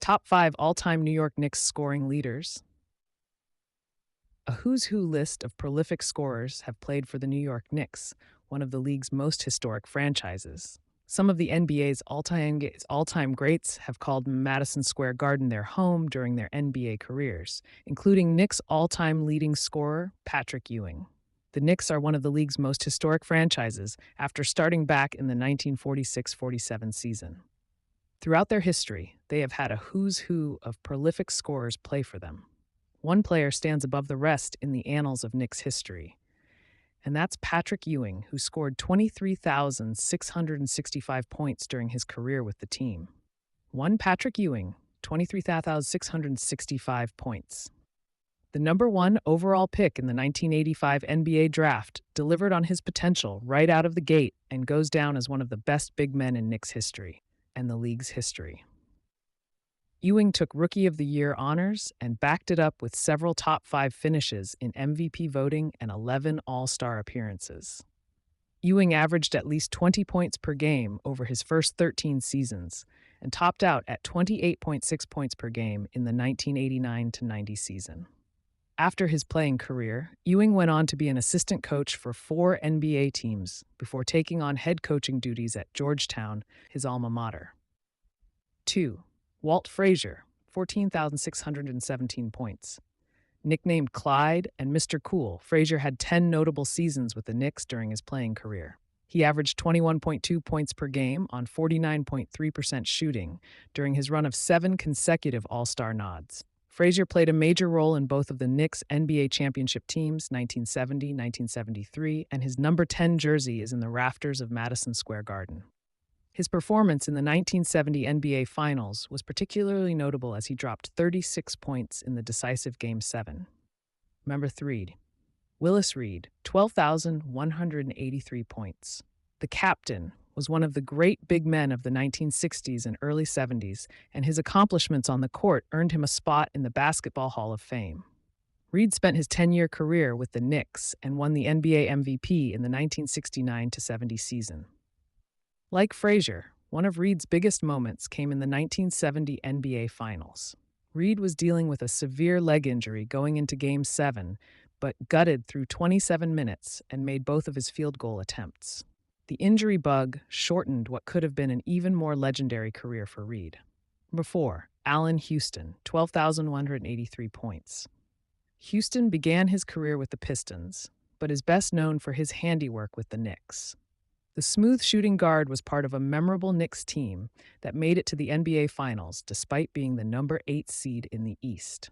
Top 5 all-time New York Knicks scoring leaders. A who's who list of prolific scorers have played for the New York Knicks, one of the league's most historic franchises. Some of the NBA's all-time greats have called Madison Square Garden their home during their NBA careers, including Knicks' all-time leading scorer, Patrick Ewing. The Knicks are one of the league's most historic franchises after starting back in the 1946-47 season. Throughout their history, they have had a who's who of prolific scorers play for them. One player stands above the rest in the annals of Knicks history, and that's Patrick Ewing, who scored 23,665 points during his career with the team. One Patrick Ewing, 23,665 points. The number 1 overall pick in the 1985 NBA draft delivered on his potential right out of the gate and goes down as one of the best big men in Knicks history and the league's history. Ewing took Rookie of the Year honors and backed it up with several top 5 finishes in MVP voting and 11 All-Star appearances. Ewing averaged at least 20 points per game over his first 13 seasons and topped out at 28.6 points per game in the 1989-90 season. After his playing career, Ewing went on to be an assistant coach for 4 NBA teams before taking on head coaching duties at Georgetown, his alma mater. 2. Walt Frazier, 14,617 points. Nicknamed Clyde and Mr. Cool, Frazier had 10 notable seasons with the Knicks during his playing career. He averaged 21.2 points per game on 49.3% shooting during his run of 7 consecutive All-Star nods. Frazier played a major role in both of the Knicks' NBA championship teams, 1970-1973, and his number 10 jersey is in the rafters of Madison Square Garden. His performance in the 1970 NBA Finals was particularly notable as he dropped 36 points in the decisive Game 7. Number 3. Willis Reed, 12,183 points. The captain was one of the great big men of the 1960s and early 70s, and his accomplishments on the court earned him a spot in the Basketball Hall of Fame. Reed spent his 10-year career with the Knicks and won the NBA MVP in the 1969-70 season. Like Frazier, one of Reed's biggest moments came in the 1970 NBA Finals. Reed was dealing with a severe leg injury going into Game 7, but gutted through 27 minutes and made both of his field goal attempts. The injury bug shortened what could have been an even more legendary career for Reed. Number 4. Allen Houston, 12,183 points. Houston began his career with the Pistons, but is best known for his handiwork with the Knicks. The smooth shooting guard was part of a memorable Knicks team that made it to the NBA Finals despite being the number 8 seed in the East.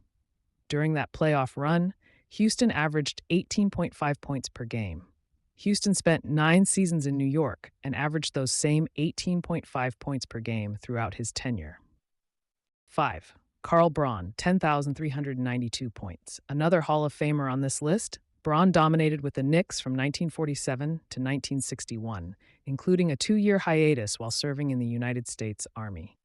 During that playoff run, Houston averaged 18.5 points per game. Houston spent 9 seasons in New York and averaged those same 18.5 points per game throughout his tenure. 5. Carl Braun, 10,392 points. Another Hall of Famer on this list, Braun dominated with the Knicks from 1947 to 1961, including a 2-year hiatus while serving in the United States Army.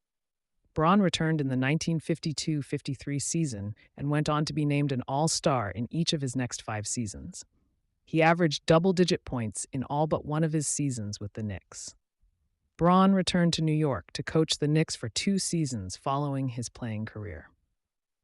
Braun returned in the 1952-53 season and went on to be named an All-Star in each of his next 5 seasons. He averaged double-digit points in all but one of his seasons with the Knicks. Braun returned to New York to coach the Knicks for 2 seasons following his playing career.